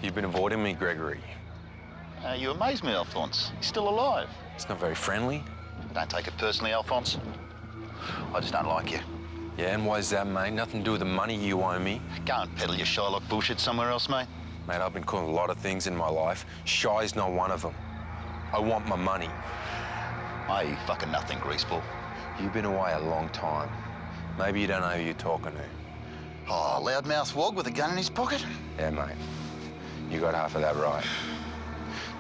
You've been avoiding me, Gregory. You amaze me, Alphonse. You're still alive. It's not very friendly. Don't take it personally, Alphonse. I just don't like you. Yeah, and why's that, mate? Nothing to do with the money you owe me. Go and peddle your Shylock bullshit somewhere else, mate. Mate, I've been called a lot of things in my life. Shy's not one of them. I want my money. Oh, you fucking nothing, greaseball. You've been away a long time. Maybe you don't know who you're talking to. Oh, loudmouth wog with a gun in his pocket? Yeah, mate. You got half of that right.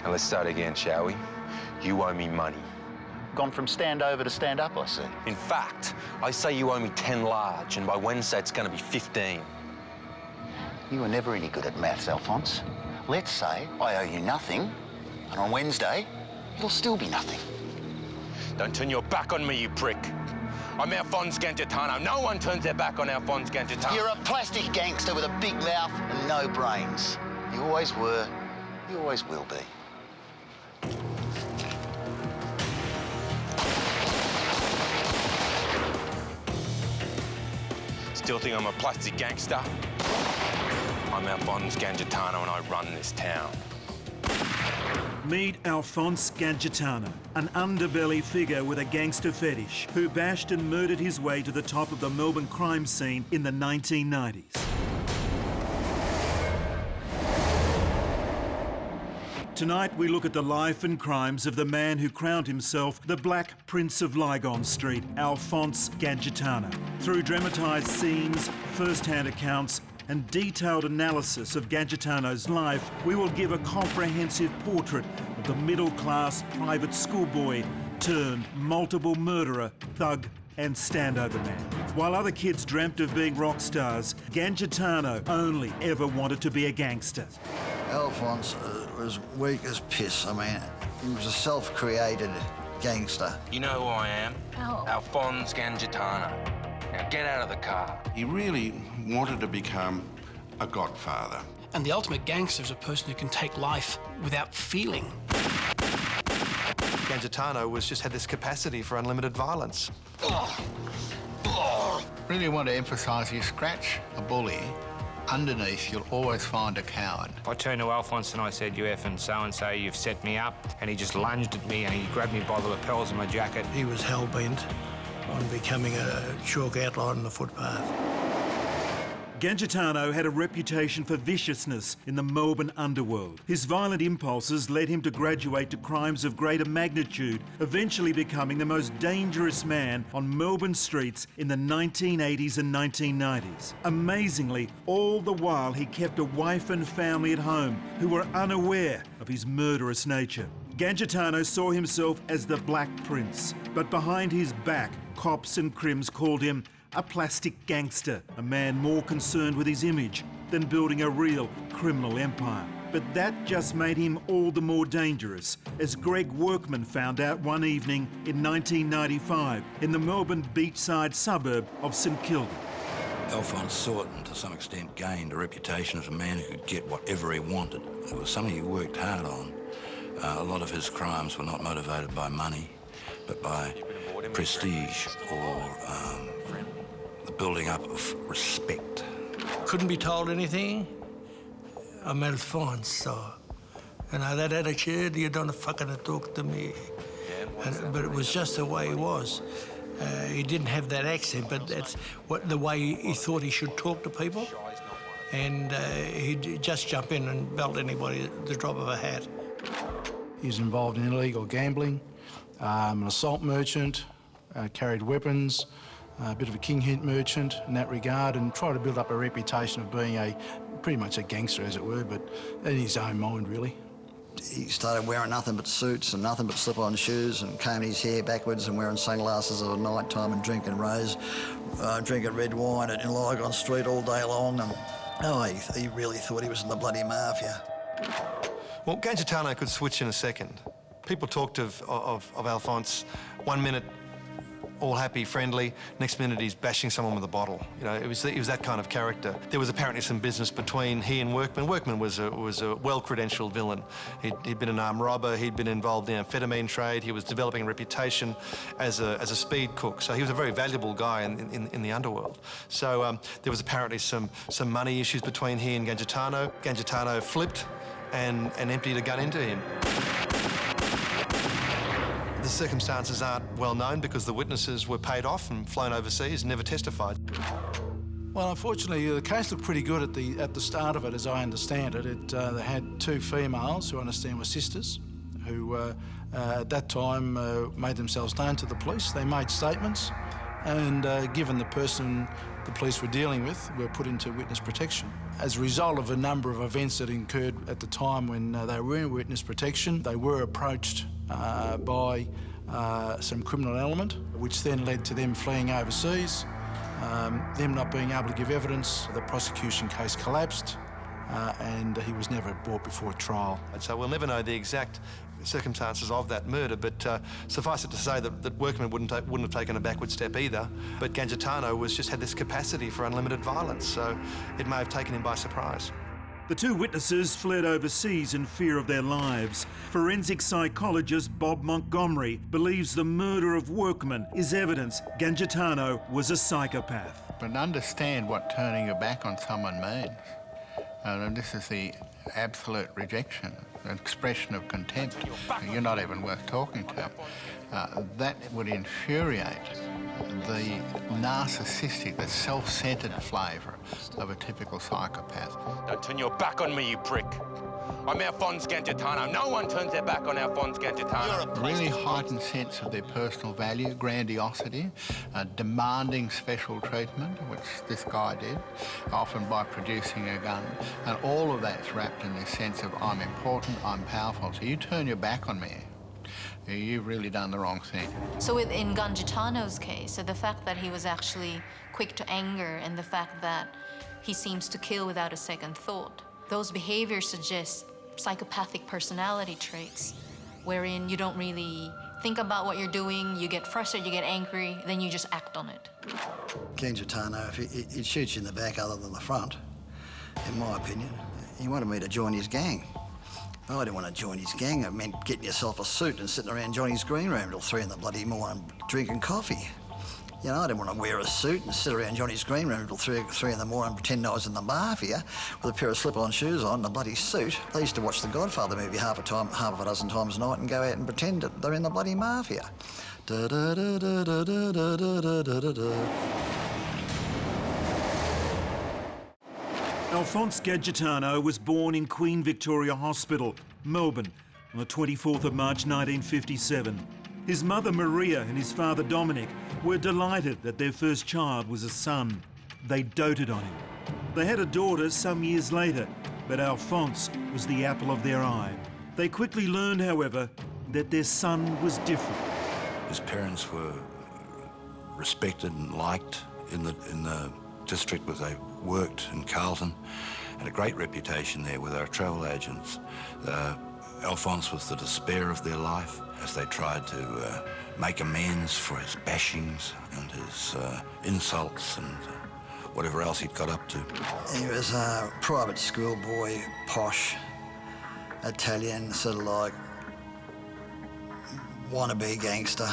Now let's start again, shall we? You owe me money. Gone from stand over to stand up, I see. In fact, I say you owe me 10 large, and by Wednesday it's going to be 15. You were never any good at maths, Alphonse. Let's say I owe you nothing, and on Wednesday, it'll still be nothing. Don't turn your back on me, you prick. I'm Alphonse Gangitano. No one turns their back on Alphonse Gangitano. You're a plastic gangster with a big mouth and no brains. You always were, you always will be. Still think I'm a plastic gangster? I'm Alphonse Gangitano and I run this town. Meet Alphonse Gangitano, an underbelly figure with a gangster fetish who bashed and murdered his way to the top of the Melbourne crime scene in the 1990s. Tonight we look at the life and crimes of the man who crowned himself the Black Prince of Lygon Street, Alphonse Gangitano. Through dramatised scenes, first-hand accounts and detailed analysis of Gangitano's life, we will give a comprehensive portrait of the middle-class private schoolboy turned multiple murderer, thug and standover man. While other kids dreamt of being rock stars, Gangitano only ever wanted to be a gangster. Alphonse was weak as piss. I mean, he was a self-created gangster. You know who I am? Oh. Alphonse Gangitano. Now get out of the car. He really wanted to become a godfather. And the ultimate gangster is a person who can take life without feeling. Gangitano just had this capacity for unlimited violence. Really want to emphasise you scratch a bully, underneath you'll always find a coward. I turned to Alphonse and I said, you effing so-and-so, you've set me up. And he just lunged at me and he grabbed me by the lapels of my jacket. He was hell-bent on becoming a chalk outline on the footpath. Gangitano had a reputation for viciousness in the Melbourne underworld. His violent impulses led him to graduate to crimes of greater magnitude, eventually becoming the most dangerous man on Melbourne streets in the 1980s and 1990s. Amazingly, all the while he kept a wife and family at home who were unaware of his murderous nature. Gangitano saw himself as the Black Prince, but behind his back, cops and crims called him a plastic gangster, a man more concerned with his image than building a real criminal empire. But that just made him all the more dangerous, as Greg Workman found out one evening in 1995 in the Melbourne beachside suburb of St Kilda. Alphonse sought and to some extent gained a reputation as a man who could get whatever he wanted. It was something he worked hard on. A lot of his crimes were not motivated by money, but by prestige or the building up of respect. Couldn't be told anything. I'm Alphonse, so, that attitude, you don't fucking talk to me. But it was just the way he was. He didn't have that accent, but that's the way he thought he should talk to people. And he'd just jump in and belt anybody at the drop of a hat. He was involved in illegal gambling, an assault merchant, carried weapons, a bit of a king hit merchant in that regard, and tried to build up a reputation of being pretty much a gangster, as it were, but in his own mind, really. He started wearing nothing but suits and nothing but slip-on shoes and combing his hair backwards and wearing sunglasses at night time and drinking drinking red wine in Lygon Street all day long. And he really thought he was in the bloody mafia. Well, Gangitano could switch in a second. People talked of Alphonse. 1 minute all happy, friendly. Next minute, he's bashing someone with a bottle. You know, it was that kind of character. There was apparently some business between he and Workman. Workman was a well-credentialed villain. He'd been an armed robber. He'd been involved in the amphetamine trade. He was developing a reputation as a speed cook. So he was a very valuable guy in the underworld. So there was apparently some money issues between he and Gangitano. Gangitano flipped and emptied a gun into him. The circumstances aren't well known because the witnesses were paid off and flown overseas and never testified. Well, unfortunately, the case looked pretty good at the start of it, as I understand it. They had two females who I understand were sisters, who at that time made themselves known to the police. They made statements, and given the person the police were dealing with, were put into witness protection. As a result of a number of events that occurred at the time when they were in witness protection, they were approached by some criminal element, which then led to them fleeing overseas, them not being able to give evidence. The prosecution case collapsed, and he was never brought before trial. And so we'll never know the exact circumstances of that murder, but suffice it to say that Workman wouldn't have taken a backward step either. But Gangitano just had this capacity for unlimited violence, so it may have taken him by surprise. The two witnesses fled overseas in fear of their lives. Forensic psychologist Bob Montgomery believes the murder of Workman is evidence Gangitano was a psychopath. But understand what turning your back on someone means. And this is the absolute rejection, an expression of contempt. You're not even worth talking to. That would infuriate the narcissistic, the self-centred flavour of a typical psychopath. Don't turn your back on me, you prick. I'm Alphonse Gangitano. No one turns their back on Alphonse Gangitano. A really heightened sense of their personal value, grandiosity, demanding special treatment, which this guy did, often by producing a gun. And all of that's wrapped in this sense of I'm important, I'm powerful. So you turn your back on me, you've really done the wrong thing. So in Gangitano's case, so the fact that he was actually quick to anger and the fact that he seems to kill without a second thought, those behaviors suggest psychopathic personality traits wherein you don't really think about what you're doing, you get frustrated, you get angry, then you just act on it. Gangitano, if he shoots you in the back other than the front, in my opinion, he wanted me to join his gang. I didn't want to join his gang. It meant getting yourself a suit and sitting around Johnny's green room till 3 in the bloody morning drinking coffee. You know, I didn't want to wear a suit and sit around Johnny's green room till 3 in the morning and pretend I was in the mafia with a pair of slip-on shoes on and a bloody suit. They used to watch the Godfather movie half a dozen times a night and go out and pretend that they're in the bloody mafia. Da da da da da da da da da da. Alphonse Gangitano was born in Queen Victoria Hospital, Melbourne, on the 24th of March 1957. His mother Maria and his father Dominic were delighted that their first child was a son. They doted on him. They had a daughter some years later, but Alphonse was the apple of their eye. They quickly learned, however, that their son was different. His parents were respected and liked in the district where they worked in Carlton, had a great reputation there with our travel agents. Alphonse was the despair of their life as they tried to make amends for his bashings and his insults and whatever else he'd got up to. He was a private school boy, posh, Italian, sort of like wannabe gangster.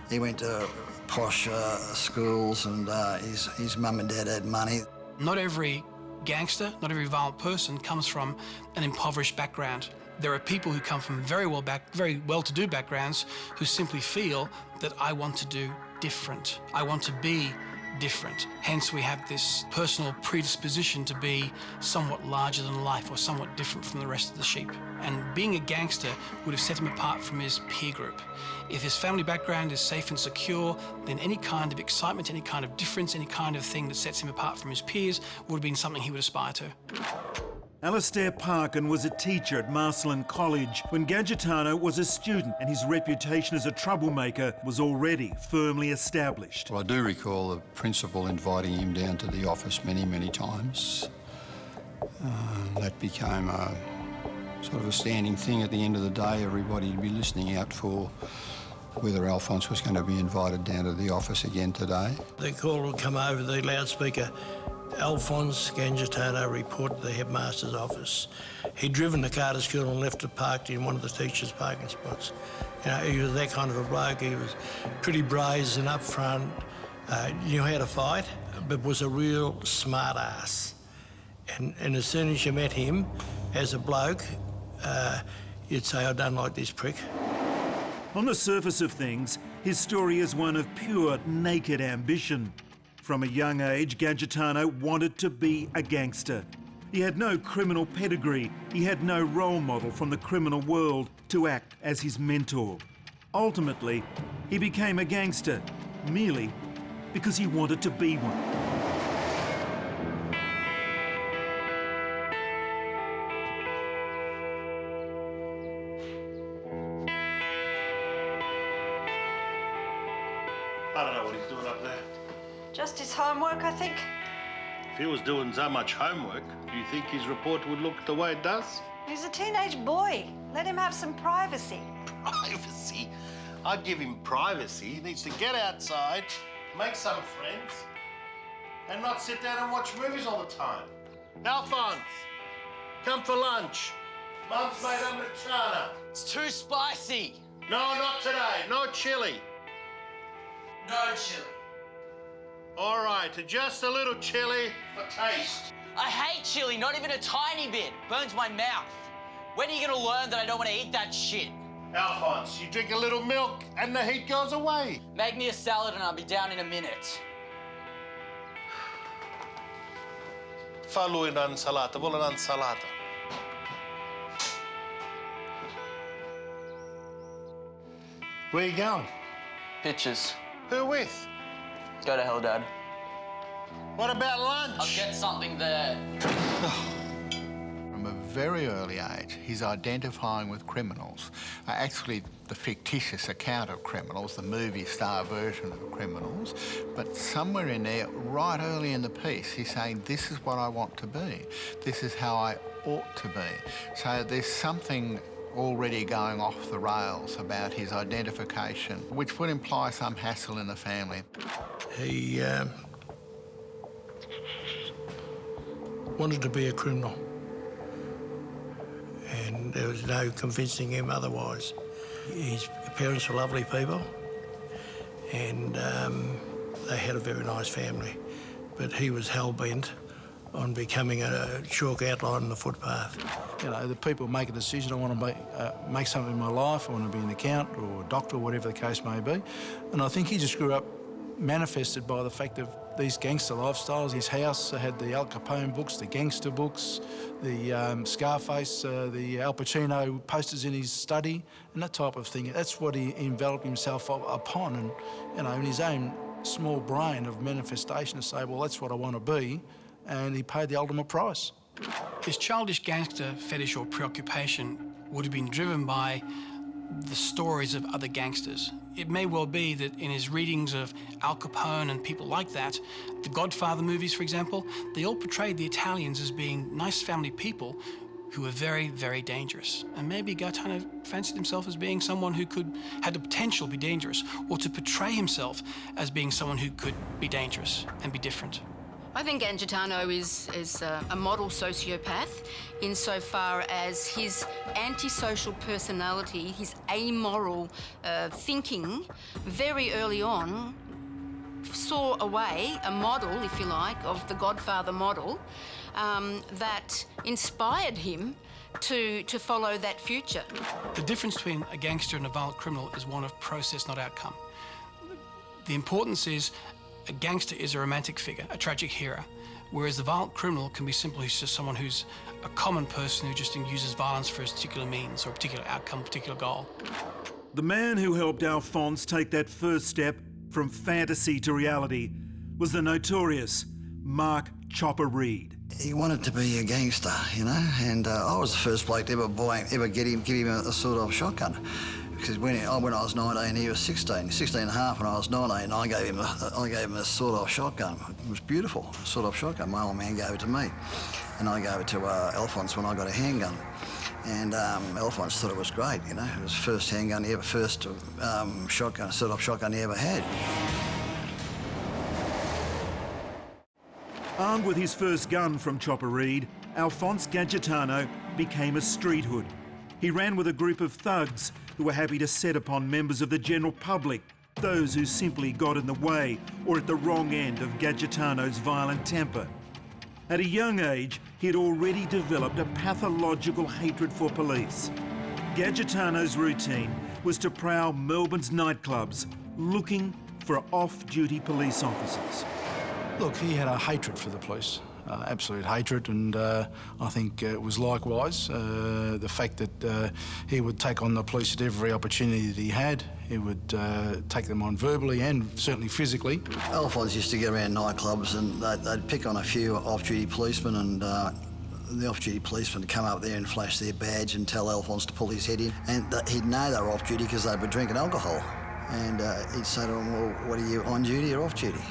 He went to posh schools and his mum and dad had money. Not every gangster, not every violent person comes from an impoverished background. There are people who come from very well-to-do backgrounds who simply feel that I want to do different. I want to be different. Hence, we have this personal predisposition to be somewhat larger than life or somewhat different from the rest of the sheep. And being a gangster would have set him apart from his peer group. If his family background is safe and secure, then any kind of excitement, any kind of difference, any kind of thing that sets him apart from his peers would have been something he would aspire to. Alastair Parkin was a teacher at Marcelin College when Gangitano was a student, and his reputation as a troublemaker was already firmly established. Well, I do recall the principal inviting him down to the office many, many times. That became a sort of a standing thing at the end of the day. Everybody would be listening out for whether Alphonse was going to be invited down to the office again today. The call would come over the loudspeaker. Alphonse Gangitano reported to the headmaster's office. He'd driven the car to school and left it parked in one of the teachers' parking spots. You know, he was that kind of a bloke. He was pretty brazen up front, knew how to fight, but was a real smart ass. And as soon as you met him as a bloke, you'd say, I don't like this prick. On the surface of things, his story is one of pure, naked ambition. From a young age, Gangitano wanted to be a gangster. He had no criminal pedigree. He had no role model from the criminal world to act as his mentor. Ultimately, he became a gangster merely because he wanted to be one. I don't know what he's doing up there. Just his homework, I think. If he was doing so much homework, do you think his report would look the way it does? He's a teenage boy. Let him have some privacy. Privacy? I'd give him privacy. He needs to get outside, make some friends, and not sit down and watch movies all the time. Alphonse, come for lunch. Mum's made americana. It's too spicy. No, not today. No chili. No chili. All right, just a little chili for taste. I hate chili, not even a tiny bit. Burns my mouth. When are you gonna learn that I don't want to eat that shit? Alphonse, you drink a little milk and the heat goes away. Make me a salad and I'll be down in a minute. Fa lui un'insalata, vuole un'insalata. Where you going? Pictures. Who with? Go to hell, Dad. What about lunch? I'll get something there. From a very early age, he's identifying with criminals. Actually, the fictitious account of criminals, the movie star version of criminals, but somewhere in there, right early in the piece, he's saying, this is what I want to be. This is how I ought to be. So there's something already going off the rails about his identification, which would imply some hassle in the family. He wanted to be a criminal, and there was no convincing him otherwise. His parents were lovely people, and they had a very nice family, but he was hell-bent on becoming a chalk outline on the footpath. You know, the people make a decision, I want to make something in my life, I want to be an accountant or a doctor, or whatever the case may be. And I think he just grew up manifested by the fact of these gangster lifestyles. His house had the Al Capone books, the gangster books, the Scarface, the Al Pacino posters in his study, and that type of thing. That's what he enveloped himself upon, and, you know, in his own small brain of manifestation to say, well, that's what I want to be, and he paid the ultimate price. His childish gangster fetish or preoccupation would have been driven by the stories of other gangsters. It may well be that in his readings of Al Capone and people like that, the Godfather movies, for example, they all portrayed the Italians as being nice family people who were very, very dangerous. And maybe Gaetano fancied himself as being someone who had the potential to be dangerous, or to portray himself as being someone who could be dangerous and be different. I think Gangitano is a model sociopath insofar as his antisocial personality, his amoral thinking, very early on saw a model, if you like, of the Godfather model that inspired him to follow that future. The difference between a gangster and a violent criminal is one of process, not outcome. The importance is a gangster is a romantic figure, a tragic hero, whereas the violent criminal can be simply just someone who's a common person who just uses violence for a particular means or a particular outcome, a particular goal. The man who helped Alphonse take that first step from fantasy to reality was the notorious Mark Chopper Reed. He wanted to be a gangster, you know, and I was the first bloke to ever give him a sawed-off shotgun. Because when I was 19, he was 16 and a half when I was 19, and I gave him a sawed-off shotgun. It was beautiful, a sawed-off shotgun. My old man gave it to me, and I gave it to Alphonse when I got a handgun. And Alphonse thought it was great, you know. It was the first handgun he ever, first shotgun, sawed-off shotgun he ever had. Armed with his first gun from Chopper Reed, Alphonse Gangitano became a street hood. He ran with a group of thugs who were happy to set upon members of the general public, those who simply got in the way or at the wrong end of Gangitano's violent temper. At a young age, he had already developed a pathological hatred for police. Gangitano's routine was to prowl Melbourne's nightclubs, looking for off-duty police officers. Look, he had a hatred for the police, absolute hatred, and I think it was likewise the fact that he would take on the police at every opportunity that he had. He would take them on verbally and certainly physically. Alphonse used to get around nightclubs and they'd pick on a few off-duty policemen, and the off-duty policemen would come up there and flash their badge and tell Alphonse to pull his head in, and he'd know they were off-duty because they'd been drinking alcohol. And he'd say to them, well, what are you, on duty or off-duty?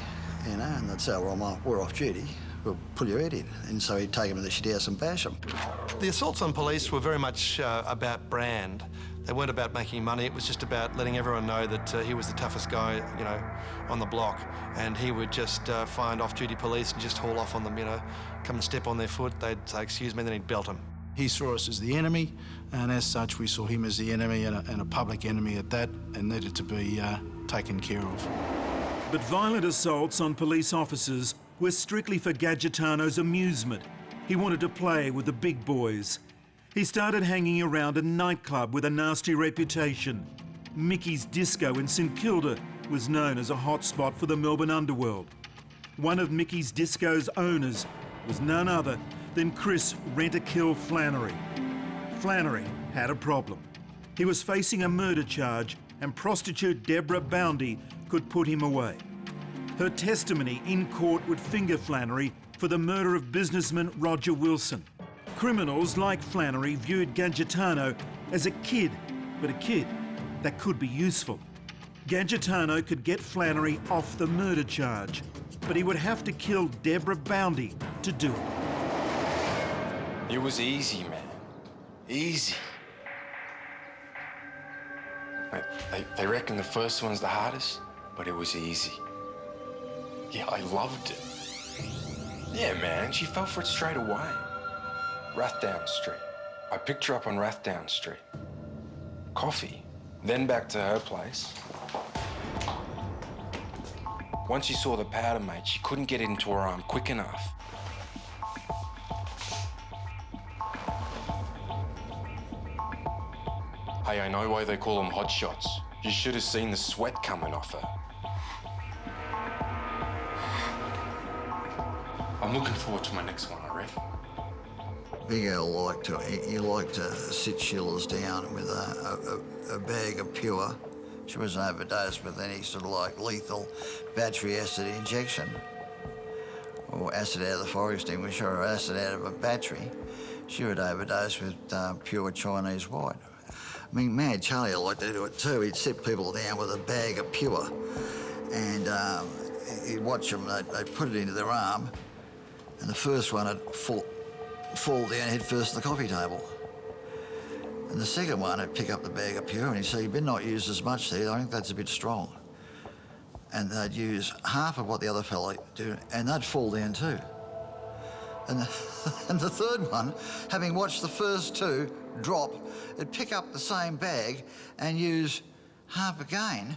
You know, and they'd say, well, we're off duty, we'll pull your head in. And so he'd take them to the shit house and bash them. The assaults on police were very much about brand. They weren't about making money, it was just about letting everyone know that he was the toughest guy, you know, on the block. And he would just find off-duty police and just haul off on them, you know, come and step on their foot, they'd say, excuse me, then he'd belt them. He saw us as the enemy, and as such, we saw him as the enemy and a public enemy at that, and needed to be taken care of. But violent assaults on police officers were strictly for Gangitano's amusement. He wanted to play with the big boys. He started hanging around a nightclub with a nasty reputation. Mickey's Disco in St Kilda was known as a hotspot for the Melbourne underworld. One of Mickey's Disco's owners was none other than Chris Rent-A-Kill Flannery. Flannery had a problem. He was facing a murder charge, and prostitute Deborah Boundy could put him away. Her testimony in court would finger Flannery for the murder of businessman Roger Wilson. Criminals like Flannery viewed Gangitano as a kid, but a kid that could be useful. Gangitano could get Flannery off the murder charge, but he would have to kill Deborah Boundy to do it. It was easy, man. Easy. They reckon the first one's the hardest, but it was easy. Yeah, I loved it. Yeah, man, she fell for it straight away. Rathdown Street. I picked her up on Rathdown Street. Coffee. Then back to her place. Once she saw the powder, mate, she couldn't get it into her arm quick enough. Hey, I know why they call them hot shots. You should have seen the sweat coming off her. I'm looking forward to my next one, I reckon. Big Al liked to sit Sheila's down with a bag of pure. She was overdosed with any sort of like lethal battery acid injection or acid out of the fire extinguisher or acid out of a battery. She would overdose with pure Chinese white. I mean, Mad Charlie liked to do it too. He'd sit people down with a bag of pure and he'd watch them, they'd put it into their arm, and the first one would fall down head first to the coffee table. And the second one would pick up the bag of pure and he'd say, you better not use as much there, I think that's a bit strong. And they'd use half of what the other fella do, and they'd fall down too. And the third one, having watched the first two drop, it'd pick up the same bag and use half again,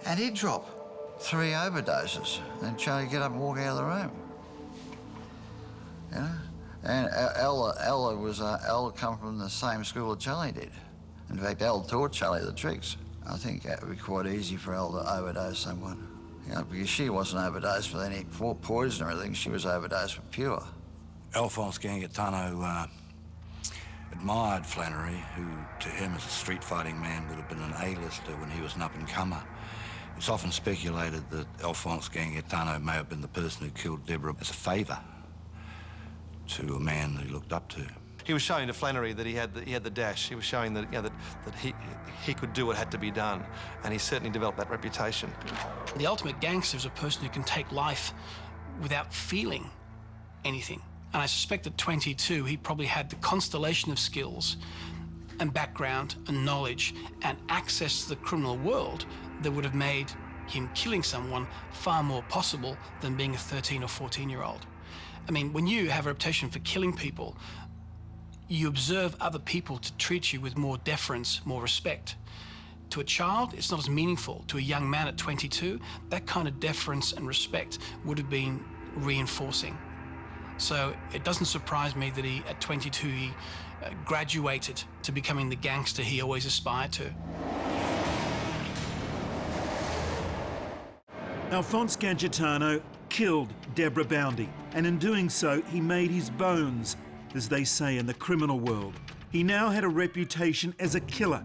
and he'd drop 3 overdoses. And Charlie would get up and walk out of the room. You know? And Al come from the same school that Charlie did. In fact, Al taught Charlie the tricks. I think that would be quite easy for Al to overdose someone. You know, because she wasn't overdosed with any poison or anything, she was overdosed with pure. Alphonse Gangitano admired Flannery, who to him as a street-fighting man would have been an A-lister when he was an up-and-comer. It's often speculated that Alphonse Gangitano may have been the person who killed Deborah as a favour to a man that he looked up to. He was showing to Flannery that he had the dash. He was showing that, you know, that he could do what had to be done, and he certainly developed that reputation. The ultimate gangster is a person who can take life without feeling anything. And I suspect at 22, he probably had the constellation of skills and background and knowledge and access to the criminal world that would have made him killing someone far more possible than being a 13 or 14-year-old. I mean, when you have a reputation for killing people, you observe other people to treat you with more deference, more respect. To a child, it's not as meaningful. To a young man at 22, that kind of deference and respect would have been reinforcing. So it doesn't surprise me that he, at 22, he graduated to becoming the gangster he always aspired to. Alphonse Gangitano killed Deborah Boundy, and in doing so, he made his bones, as they say in the criminal world. He now had a reputation as a killer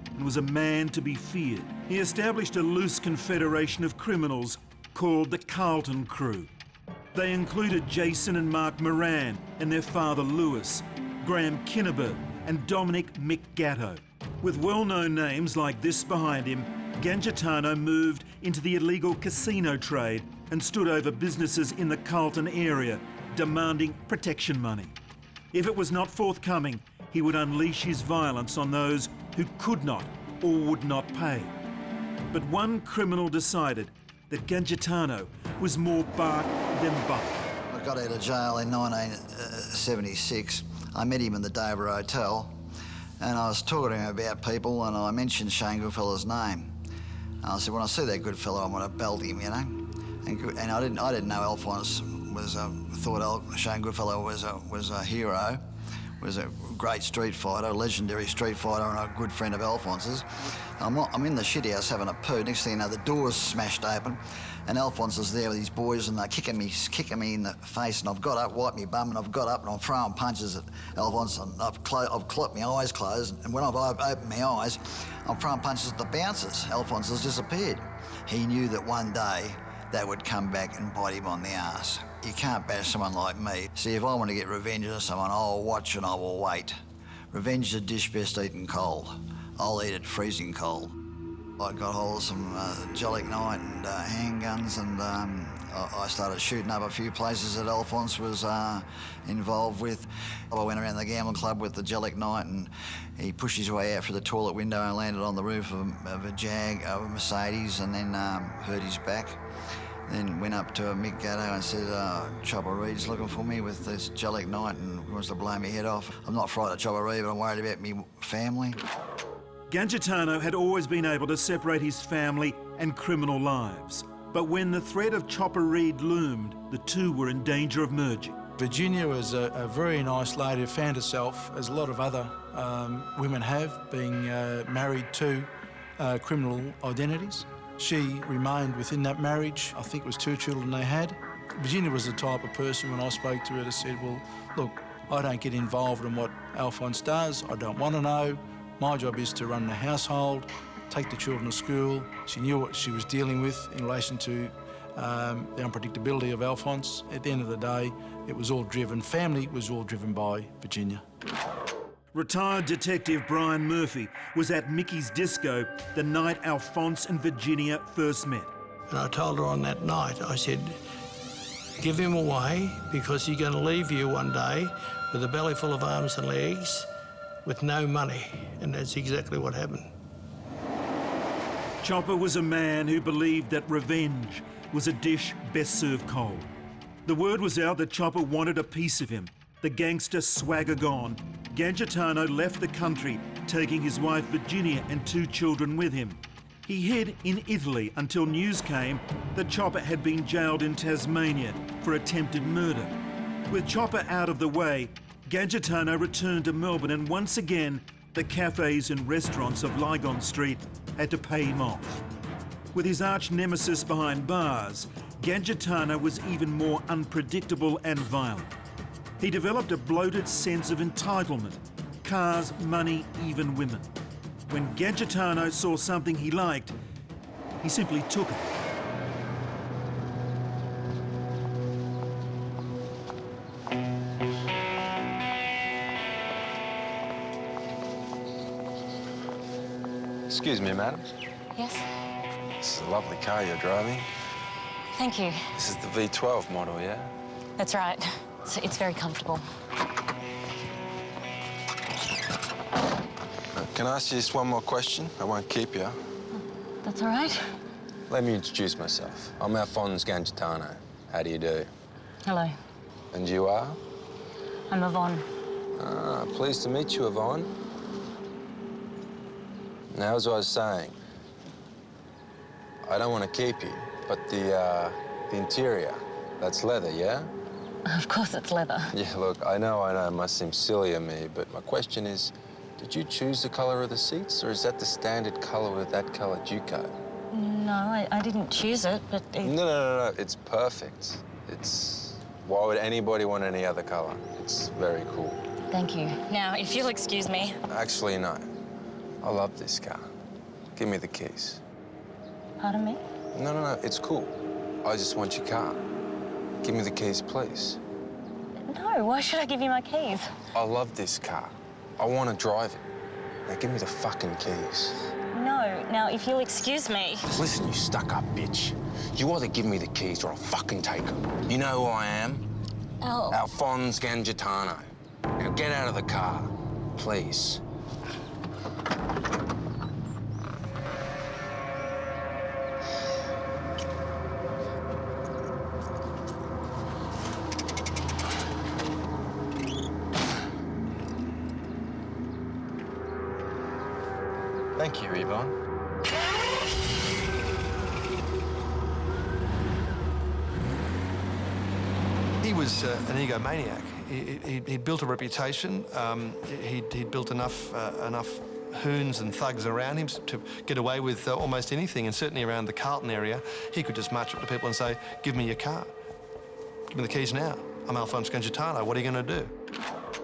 and was a man to be feared. He established a loose confederation of criminals called the Carlton Crew. They included Jason and Mark Moran and their father Lewis, Graham Kinneberg and Dominic Mick Gatto. With well-known names like this behind him, Gangitano moved into the illegal casino trade and stood over businesses in the Carlton area, demanding protection money. If it was not forthcoming, he would unleash his violence on those who could not or would not pay. But one criminal decided that Gangitano was more bark than buck. I got out of jail in 1976. I met him in the Dover Hotel, and I was talking to him about people, and I mentioned Shane Goodfellow's name. And I said, when I see that good fellow, I'm going to belt him, you know. And I didn't know Alphonse was thought Shane Goodfellow was a hero, was a great street fighter, a legendary street fighter, and a good friend of Alphonse's. I'm in the shit house having a poo. Next thing you know, the door's smashed open, and Alphonse is there with his boys, and they're kicking me in the face. And I've got up, wiped my bum, and I've got up, and I'm throwing punches at Alphonse. And I've clipped my eyes closed, and when I've opened my eyes, I'm throwing punches at the bouncers. Alphonse has disappeared. He knew that one day that would come back and bite him on the arse. You can't bash someone like me. See, if I want to get revenge on someone, I'll watch and I will wait. Revenge is a dish best eaten cold. I'll eat it freezing cold. I got hold of some gelignite and handguns, and I started shooting up a few places that Alphonse was involved with. I went around the gambling club with the gelignite, and he pushed his way out through the toilet window and landed on the roof of a Mercedes, and then hurt his back. Then went up to Mick Gatto and said, Chopper Reed's looking for me with this gelignite and wants to blow my head off. I'm not frightened of Chopper Reed, but I'm worried about me family. Gangitano had always been able to separate his family and criminal lives. But when the threat of Chopper Reed loomed, the two were in danger of merging. Virginia was a very nice lady who found herself, as a lot of other women have, being married to criminal identities. She remained within that marriage. I think it was 2 children they had. Virginia was the type of person, when I spoke to her, that said, well, look, I don't get involved in what Alphonse does. I don't want to know. My job is to run the household, take the children to school. She knew what she was dealing with in relation to the unpredictability of Alphonse. At the end of the day, it was all driven, family was all driven by Virginia. Retired detective Brian Murphy was at Mickey's disco the night Alphonse and Virginia first met. And I told her on that night, I said, give him away, because he's going to leave you one day with a belly full of arms and legs with no money. And that's exactly what happened. Chopper was a man who believed that revenge was a dish best served cold. The word was out that Chopper wanted a piece of him. The gangster swagger gone, Gangitano left the country, taking his wife Virginia and 2 children with him. He hid in Italy until news came that Chopper had been jailed in Tasmania for attempted murder. With Chopper out of the way, Gangitano returned to Melbourne, and once again, the cafes and restaurants of Lygon Street had to pay him off. With his arch nemesis behind bars, Gangitano was even more unpredictable and violent. He developed a bloated sense of entitlement: cars, money, even women. When Gangitano saw something he liked, he simply took it. Excuse me, madam. Yes? This is a lovely car you're driving. Thank you. This is the V12 model, yeah? That's right. It's very comfortable. Can I ask you just one more question? I won't keep you. That's all right. Let me introduce myself. I'm Alphonse Gangitano. How do you do? Hello. And you are? I'm Yvonne. Ah, pleased to meet you, Yvonne. Now, as I was saying, I don't want to keep you, but the interior, that's leather, yeah? Of course it's leather. Yeah, look, I know, it must seem silly of me, but my question is, did you choose the colour of the seats, or is that the standard colour with that colour Duco? No, I didn't choose it, but No, it's perfect. Why would anybody want any other colour? It's very cool. Thank you. Now, if you'll excuse me. Actually, no. I love this car. Give me the keys. Pardon me? No, it's cool. I just want your car. Give me the keys, please. No, why should I give you my keys? I love this car. I want to drive it. Now, give me the fucking keys. No. Now, if you'll excuse me. Listen, you stuck-up bitch. You either give me the keys or I'll fucking take them. You know who I am? Alphonse Gangitano. Now get out of the car, please. Thank you, Yvonne. He was an egomaniac. He'd built a reputation. He'd built enough hoons and thugs around him to get away with almost anything, and certainly around the Carlton area, he could just march up to people and say, "Give me your car. Give me the keys now. I'm Alphonse Gangitano. What are you going to do?"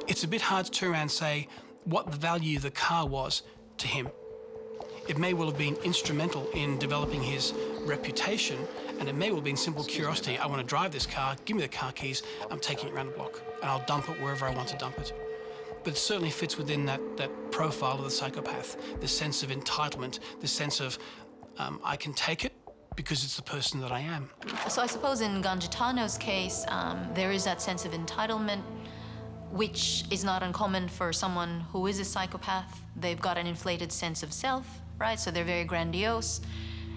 It's a bit hard to turn around and say what the value of the car was to him. It may well have been instrumental in developing his reputation, and it may well have been simple curiosity. I want to drive this car, give me the car keys, I'm taking it around the block, and I'll dump it wherever I want to dump it. But it certainly fits within that profile of the psychopath, this sense of entitlement, this sense of, I can take it because it's the person that I am. So I suppose in Gangitano's case, there is that sense of entitlement, which is not uncommon for someone who is a psychopath. They've got an inflated sense of self, right? So they're very grandiose.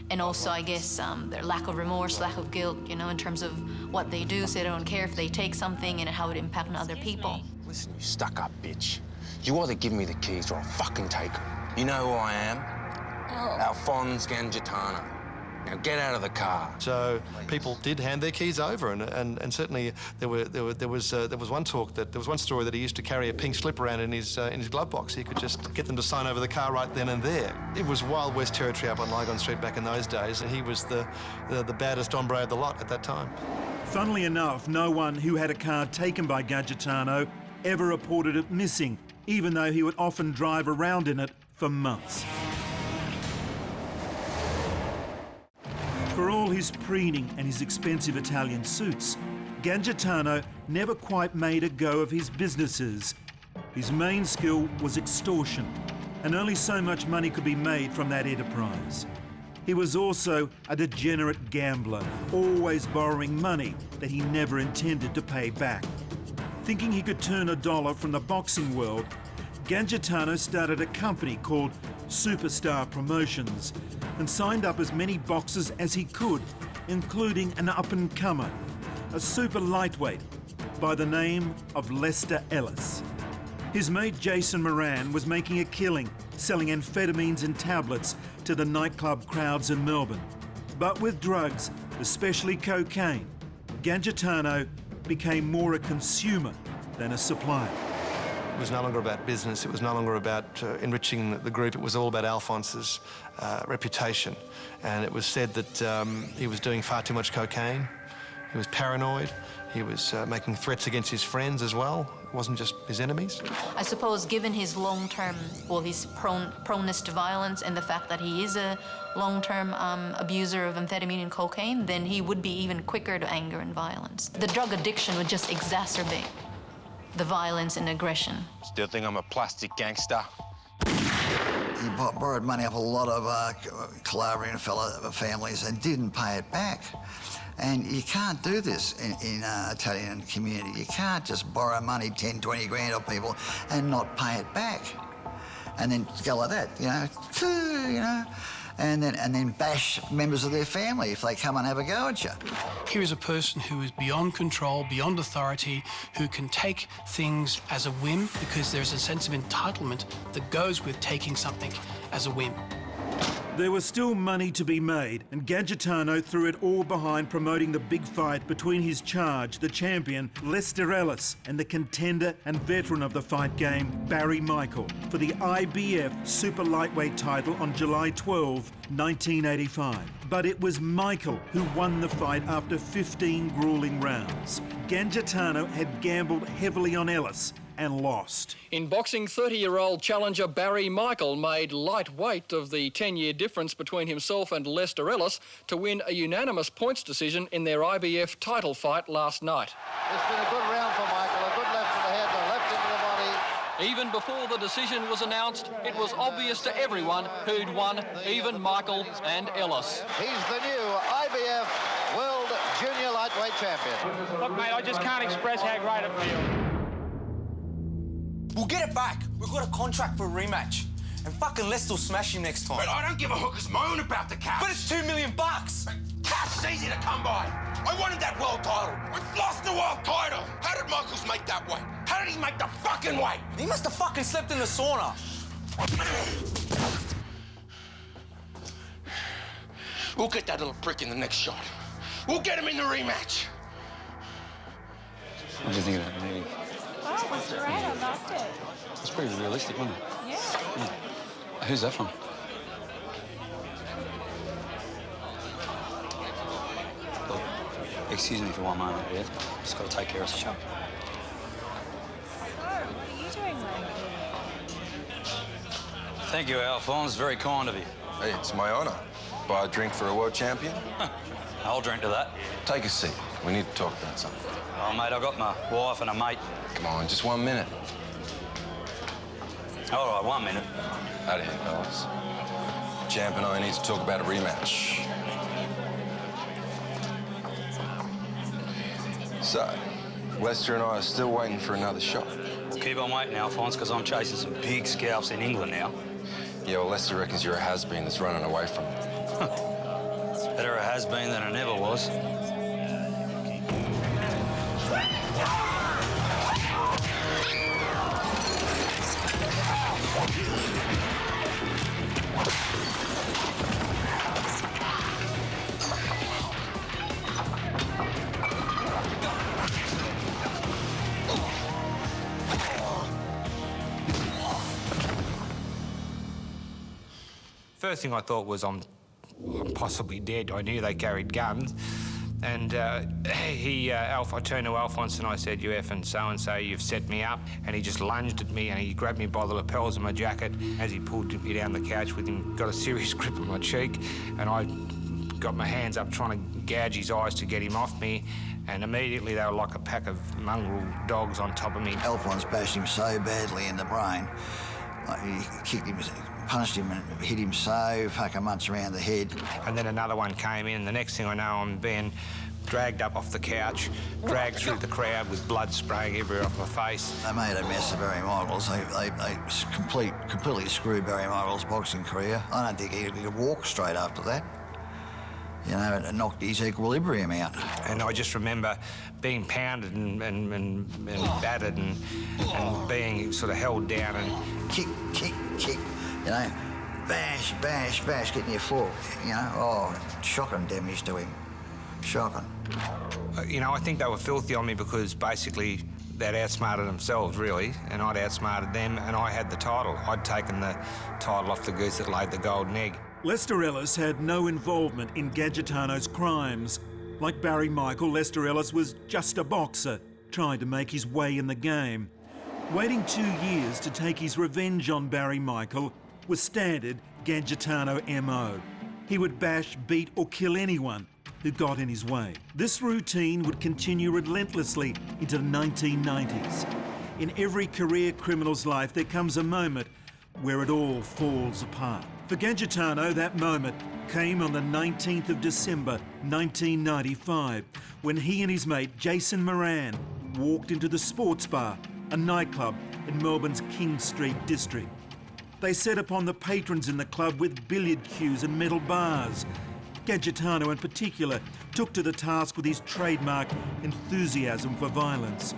And also, I guess, their lack of remorse, lack of guilt, you know, in terms of what they do, so they don't care if they take something and how it impacts on other people. Listen, you stuck-up bitch. You either give me the keys or I'll fucking take them. You know who I am? Alphonse Gangitano. Now get out of the car. So people did hand their keys over, and certainly there was one story that he used to carry a pink slip around in his glove box. He could just get them to sign over the car right then and there. It was Wild West territory up on Lygon Street back in those days, and he was the baddest hombre of the lot at that time. Funnily enough, no one who had a car taken by Gangitano ever reported it missing, even though he would often drive around in it for months. For all his preening and his expensive Italian suits, Gangitano never quite made a go of his businesses. His main skill was extortion, and only so much money could be made from that enterprise. He was also a degenerate gambler, always borrowing money that he never intended to pay back. Thinking he could turn a dollar from the boxing world, Gangitano started a company called Superstar Promotions and signed up as many boxers as he could, including an up-and-comer, a super lightweight by the name of Lester Ellis. His mate Jason Moran was making a killing selling amphetamines and tablets to the nightclub crowds in Melbourne. But with drugs, especially cocaine, Gangitano became more a consumer than a supplier. It was no longer about business. It was no longer about enriching the group. It was all about Alphonse's reputation. And it was said that he was doing far too much cocaine. He was paranoid. He was making threats against his friends as well. It wasn't just his enemies. I suppose given his long-term, his proneness to violence and the fact that he is a long-term abuser of amphetamine and cocaine, then he would be even quicker to anger and violence. The drug addiction would just exacerbate the violence and aggression. Still think I'm a plastic gangster? He borrowed money off a lot of collaborating fellow families and didn't pay it back. And you can't do this in Italian community. You can't just borrow money, 10, 20 grand off people and not pay it back. And then go like that, you know, and then bash members of their family if they come and have a go at you. Here is a person who is beyond control, beyond authority, who can take things as a whim because there's a sense of entitlement that goes with taking something as a whim. There was still money to be made, and Gangitano threw it all behind promoting the big fight between his charge, the champion, Lester Ellis, and the contender and veteran of the fight game, Barry Michael, for the IBF Super Lightweight title on July 12, 1985. But it was Michael who won the fight after 15 grueling rounds. Gangitano had gambled heavily on Ellis and lost. In boxing, 30-year-old challenger Barry Michael made lightweight of the 10-year difference between himself and Lester Ellis to win a unanimous points decision in their IBF title fight last night. It's been a good round for Michael, a good left to the head, a left into the body. Even before the decision was announced, it was obvious to everyone who'd won, even Michael and Ellis. He's the new IBF World Junior Lightweight Champion. Look, mate, I just can't express how great it feels. We'll get it back. We've got a contract for a rematch. And fucking Lester will smash him next time. But I don't give a hooker's moan about the cash. But it's $2 million. Cash is easy to come by. I wanted that world title. We've lost the world title. How did Michaels make that weight? How did he make the fucking weight? He must have fucking slept in the sauna. We'll get that little prick in the next shot. We'll get him in the rematch. What do you think of that meeting? Oh, it was great. I loved it. It's pretty realistic, wasn't it? Yeah. Who's that from? Look, excuse me for one moment, yeah? Just got to take care of some. So, what are you doing there? Thank you, Alphonse. Very kind of you. Hey, it's my honour. Buy a drink for a world champion? I'll drink to that. Take a seat. We need to talk about something. Oh, mate, I've got my wife and a mate. Come on, just 1 minute. All right, 1 minute. Out of here, fellas. Champ and I need to talk about a rematch. So, Lester and I are still waiting for another shot. Keep on waiting, Alphonse, because I'm chasing some big scalps in England now. Yeah, well, Lester reckons you're a has-been that's running away from him. Better a has-been than a never was. First thing I thought was I'm possibly dead. I knew they carried guns. And I turned to Alphonse and I said, "You effing so-and-so, you've set me up." And he just lunged at me and he grabbed me by the lapels of my jacket as he pulled me down the couch with him, got a serious grip on my cheek. And I got my hands up trying to gouge his eyes to get him off me. And immediately they were like a pack of mongrel dogs on top of me. Alphonse bashed him so badly in the brain. He kicked him, punched him and hit him so fucking much around the head. And then another one came in. The next thing I know, I'm being dragged up off the couch, dragged through the crowd with blood spraying everywhere off my face. They made a mess of Barry Michaels. They completely screwed Barry Michaels' boxing career. I don't think he could walk straight after that. You know, it knocked his equilibrium out. And I just remember being pounded and battered and being sort of held down and... Kick, you know, bash, getting your floor, you know. Oh, shocking damage to him, shocking. You know, I think they were filthy on me because basically they'd outsmarted themselves, really, and I'd outsmarted them, and I had the title. I'd taken the title off the goose that laid the golden egg. Lester Ellis had no involvement in Gangitano's crimes. Like Barry Michael, Lester Ellis was just a boxer, trying to make his way in the game. Waiting 2 years to take his revenge on Barry Michael was standard Gangitano MO. He would bash, beat or kill anyone who got in his way. This routine would continue relentlessly into the 1990s. In every career criminal's life, there comes a moment where it all falls apart. For Gangitano, that moment came on the 19th of December 1995 when he and his mate Jason Moran walked into the Sports Bar, a nightclub in Melbourne's King Street district. They set upon the patrons in the club with billiard cues and metal bars. Gangitano in particular took to the task with his trademark enthusiasm for violence.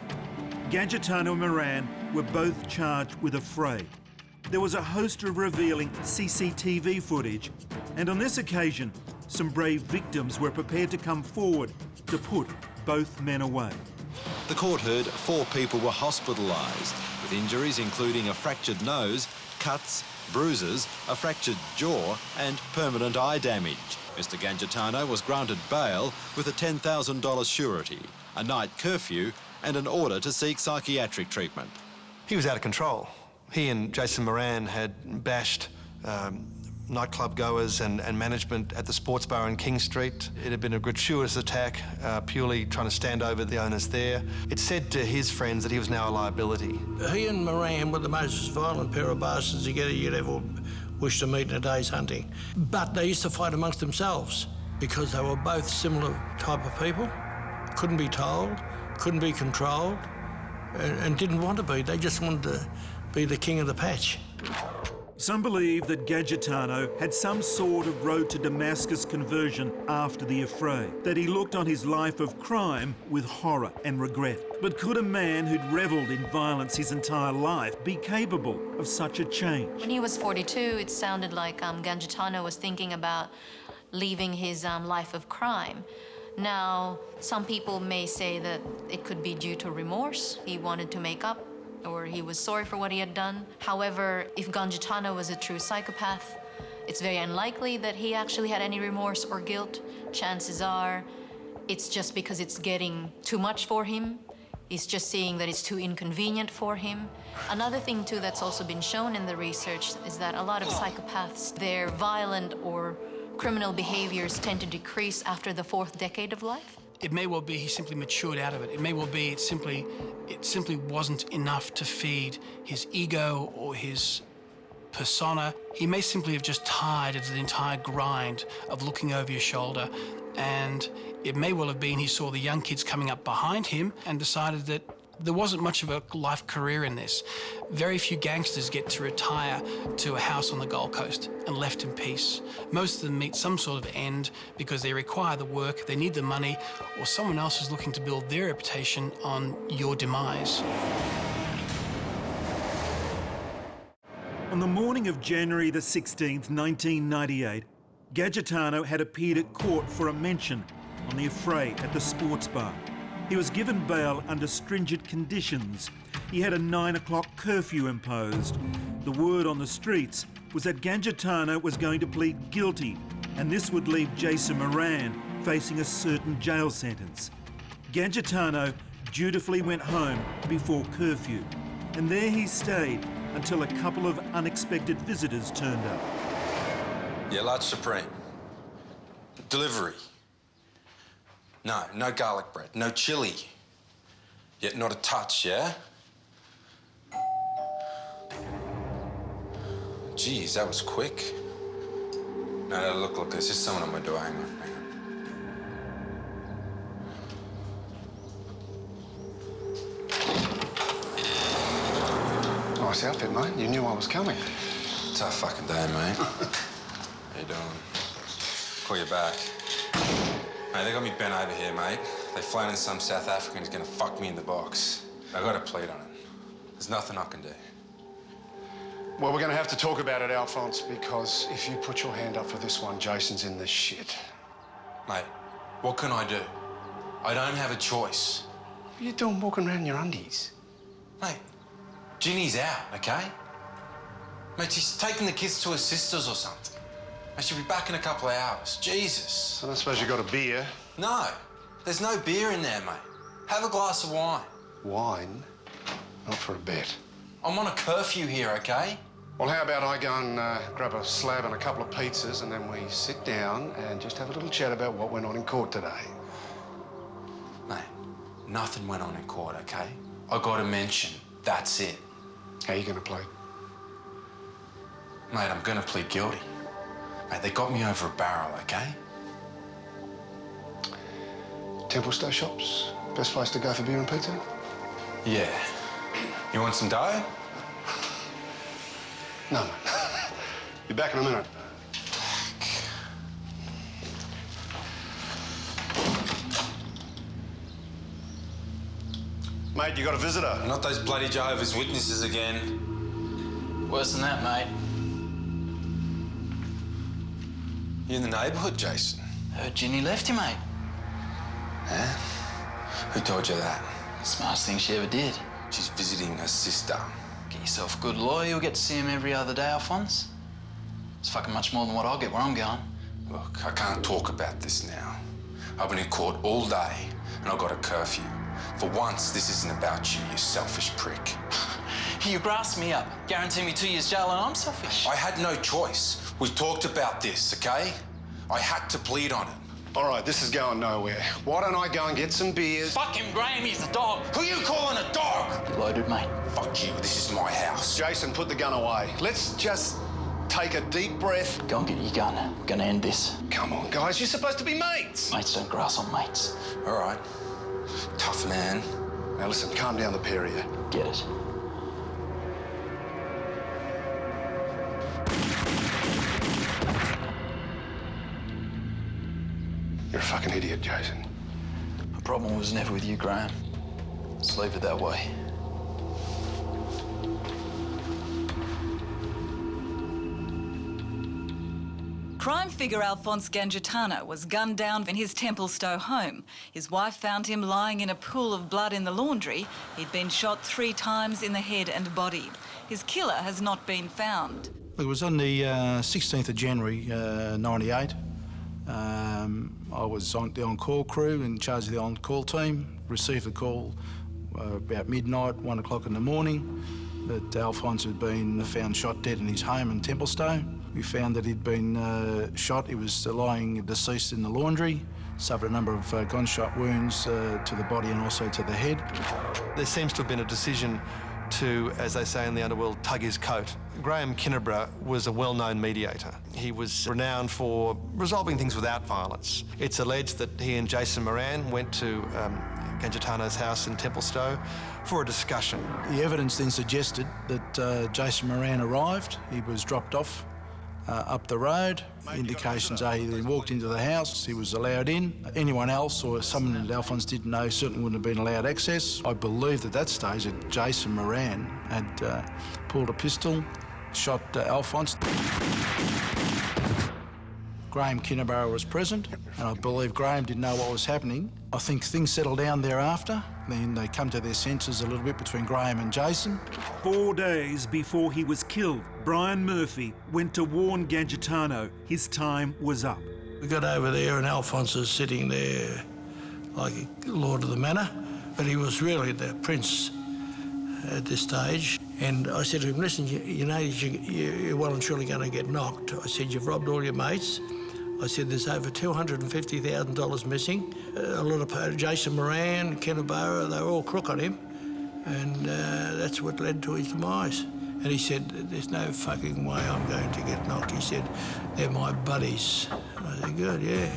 Gangitano and Moran were both charged with a fray. There was a host of revealing CCTV footage, and on this occasion, some brave victims were prepared to come forward to put both men away. The court heard 4 people were hospitalised, with injuries including a fractured nose, cuts, bruises, a fractured jaw and permanent eye damage. Mr Gangitano was granted bail with a $10,000 surety, a night curfew and an order to seek psychiatric treatment. He was out of control. He and Jason Moran had bashed nightclub goers and management at the sports bar in King Street. It had been a gratuitous attack, purely trying to stand over the owners there. It said to his friends that he was now a liability. He and Moran were the most violent pair of bastards together you'd ever wish to meet in a day's hunting. But they used to fight amongst themselves because they were both similar type of people. Couldn't be told, couldn't be controlled, and didn't want to be. They just wanted to be the king of the patch. Some believe that Gangitano had some sort of road to Damascus conversion after the affray, that he looked on his life of crime with horror and regret. But could a man who'd revelled in violence his entire life be capable of such a change? When he was 42, it sounded like Gangitano was thinking about leaving his life of crime. Now, some people may say that it could be due to remorse. He wanted to make up, or he was sorry for what he had done. However, if Gangitano was a true psychopath, it's very unlikely that he actually had any remorse or guilt. Chances are it's just because it's getting too much for him. He's just seeing that it's too inconvenient for him. Another thing, too, that's also been shown in the research is that a lot of psychopaths, their violent or criminal behaviors tend to decrease after the 4th decade of life. It may well be he simply matured out of it. It may well be it simply wasn't enough to feed his ego or his persona. He may simply have just tired of the entire grind of looking over your shoulder, and it may well have been he saw the young kids coming up behind him and decided that there wasn't much of a life career in this. Very few gangsters get to retire to a house on the Gold Coast and left in peace. Most of them meet some sort of end because they require the work, they need the money, or someone else is looking to build their reputation on your demise. On the morning of January the 16th, 1998, Gangitano had appeared at court for a mention on the affray at the sports bar. He was given bail under stringent conditions. He had a 9 o'clock curfew imposed. The word on the streets was that Gangitano was going to plead guilty, and this would leave Jason Moran facing a certain jail sentence. Gangitano dutifully went home before curfew, and there he stayed until a couple of unexpected visitors turned up. Yeah, large supreme. Delivery. No garlic bread, no chili. Yet not a touch, yeah? Geez, that was quick. No, look, there's just someone on my door. Hang on. Nice outfit, mate. You knew I was coming. Tough fucking day, mate. How you doing? Call you back. Mate, they got me bent over here, mate. They flown in some South African who's gonna fuck me in the box. I got a plead on it. There's nothing I can do. Well, we're going to have to talk about it, Alphonse, because if you put your hand up for this one, Jason's in the shit. Mate, what can I do? I don't have a choice. What are you doing walking around in your undies? Mate, Ginny's out, okay? Mate, she's taking the kids to her sister's or something. Mate, she'll be back in a couple of hours. Jesus. I don't suppose you got a beer? No, there's no beer in there, mate. Have a glass of wine. Wine? Not for a bet. I'm on a curfew here, okay? Well, how about I go and grab a slab and a couple of pizzas, and then we sit down and just have a little chat about what went on in court today? Mate, nothing went on in court, okay? I got a mention. That's it. How are you going to plead? Mate, I'm going to plead guilty. Mate, they got me over a barrel, okay? Templestowe shops, best place to go for beer and pizza? Yeah. You want some dough? No, mate. Be back in a minute. Mate, you got a visitor. Not those bloody Jehovah's Witnesses again. Worse than that, mate. You in the neighbourhood, Jason? Heard Ginny left you, mate. Huh? Who told you that? Smartest thing she ever did. She's visiting her sister. Get yourself a good lawyer. You'll get to see him every other day, Alphonse. It's fucking much more than what I'll get where I'm going. Look, I can't talk about this now. I've been in court all day and I've got a curfew. For once, this isn't about you, you selfish prick. You grassed me up, guarantee me 2 years jail, and I'm selfish. I had no choice. We've talked about this, okay? I had to plead on it. All right, this is going nowhere. Why don't I go and get some beers? Fuck him, Graham, he's a dog. Who you calling a dog? You loaded, mate. Fuck you, this is my house. Jason, put the gun away. Let's just take a deep breath. Go and get your gun. We're gonna end this. Come on, guys, you're supposed to be mates. Mates don't grass on mates. All right. Tough man. Now listen, calm down, the pair of you. Get it. You're a fucking idiot, Jason. The problem was never with you, Graham. Let's leave it that way. Crime figure Alphonse Gangitano was gunned down in his Templestowe home. His wife found him lying in a pool of blood in the laundry. He'd been shot 3 times in the head and body. His killer has not been found. It was on the 16th of January, 98. I was on the on-call crew, in charge of the on-call team. Received a call about midnight, 1 o'clock in the morning, that Alphonse had been found shot dead in his home in Templestowe. We found that he'd been shot. He was lying deceased in the laundry, suffered a number of gunshot wounds to the body and also to the head. There seems to have been a decision to, as they say in the underworld, tug his coat. Graham Kinneborough was a well-known mediator. He was renowned for resolving things without violence. It's alleged that he and Jason Moran went to Gangitano's house in Templestowe for a discussion. The evidence then suggested that Jason Moran arrived. He was dropped off up the road. Indications are he then walked into the house, he was allowed in. Anyone else or someone that Alphonse didn't know certainly wouldn't have been allowed access. I believed at that stage that Jason Moran had pulled a pistol, shot Alphonse. Graham Kinneborough was present, and I believe Graham didn't know what was happening. I think things settled down thereafter. Then they come to their senses a little bit between Graham and Jason. 4 days before he was killed, Brian Murphy went to warn Gangitano his time was up. We got over there and Alphonse was sitting there like a lord of the manor, but he was really the prince at this stage. And I said to him, listen, you know, you're well and truly going to get knocked. I said, you've robbed all your mates. I said, there's over $250,000 missing. A lot of Jason Moran, Kinneborough, they were all crook on him. And that's what led to his demise. And he said, there's no fucking way I'm going to get knocked. He said, they're my buddies. I said, good, yeah.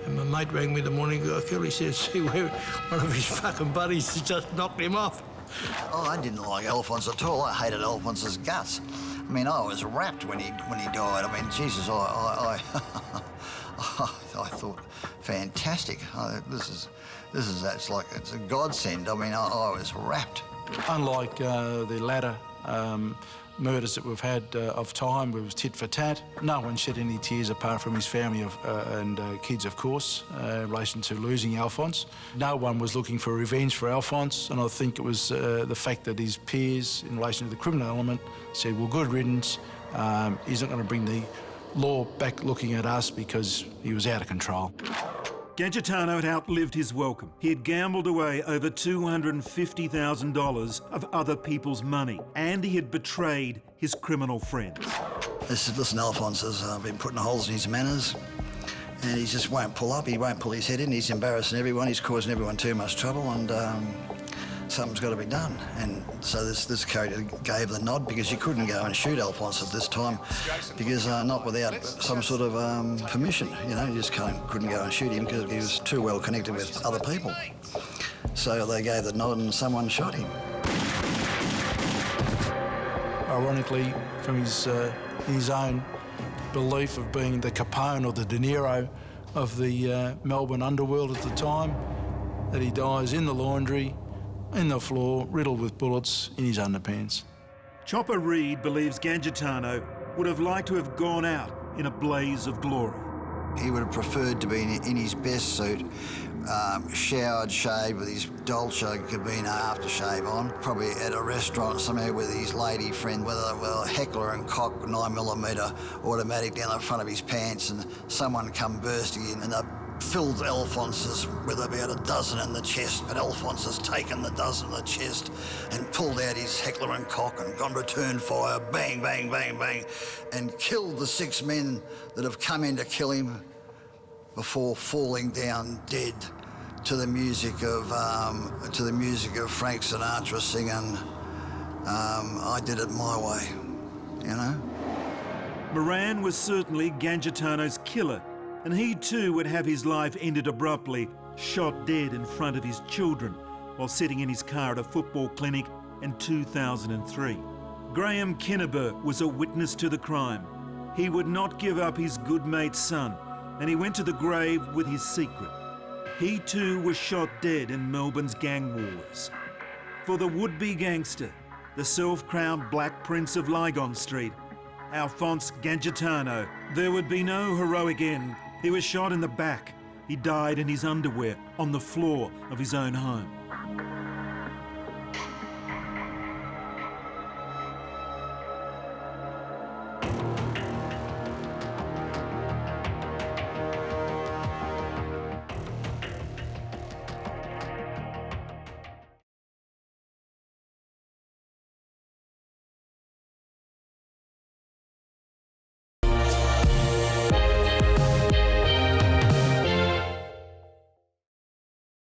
And my mate rang me the morning he got killed. He said, see, one of his fucking buddies just knocked him off. Oh, I didn't like Alphonse at all. I hated Alphonse's guts. I mean, I was rapt when he died. I mean, Jesus, I thought, fantastic. It's like it's a godsend. I mean, I was rapt. Unlike the latter murders that we've had of time, it was tit for tat. No one shed any tears apart from his family and kids, of course, in relation to losing Alphonse. No one was looking for revenge for Alphonse, and I think it was the fact that his peers, in relation to the criminal element, said, well, good riddance. He's not going to bring the law back looking at us because he was out of control. Gangitano had outlived his welcome. He had gambled away over $250,000 of other people's money, and he had betrayed his criminal friends. Listen, Alphonse has been putting holes in his manners, and he just won't pull up. He won't pull his head in. He's embarrassing everyone. He's causing everyone too much trouble, and something's got to be done. And so this character gave the nod, because you couldn't go and shoot Alphonse at this time, because not without some sort of permission. You know, you just couldn't go and shoot him because he was too well connected with other people. So they gave the nod and someone shot him. Ironically, from his own belief of being the Capone or the De Niro of the Melbourne underworld at the time, that he dies in the laundry, in the floor, riddled with bullets in his underpants. Chopper Reed believes Gangitano would have liked to have gone out in a blaze of glory. He would have preferred to be in his best suit, showered, shaved, with his Dolce Gabbana aftershave on, probably at a restaurant somewhere with his lady friend, with a heckler and cock 9mm automatic down the front of his pants, and someone come bursting in and they filled Alphonse's with about a dozen in the chest, but Alphonse has taken the dozen in the chest and pulled out his heckler and cock and gone return fire, bang, bang, bang, bang, and killed the 6 men that have come in to kill him before falling down dead to the music of Frank Sinatra singing "I Did It My Way," you know. Moran was certainly Gangitano's killer, and he too would have his life ended abruptly, shot dead in front of his children while sitting in his car at a football clinic in 2003. Graham Kinniber was a witness to the crime. He would not give up his good mate's son, and he went to the grave with his secret. He too was shot dead in Melbourne's gang wars. For the would-be gangster, the self-crowned Black Prince of Lygon Street, Alphonse Gangitano, there would be no heroic end. He was shot in the back. He died in his underwear on the floor of his own home.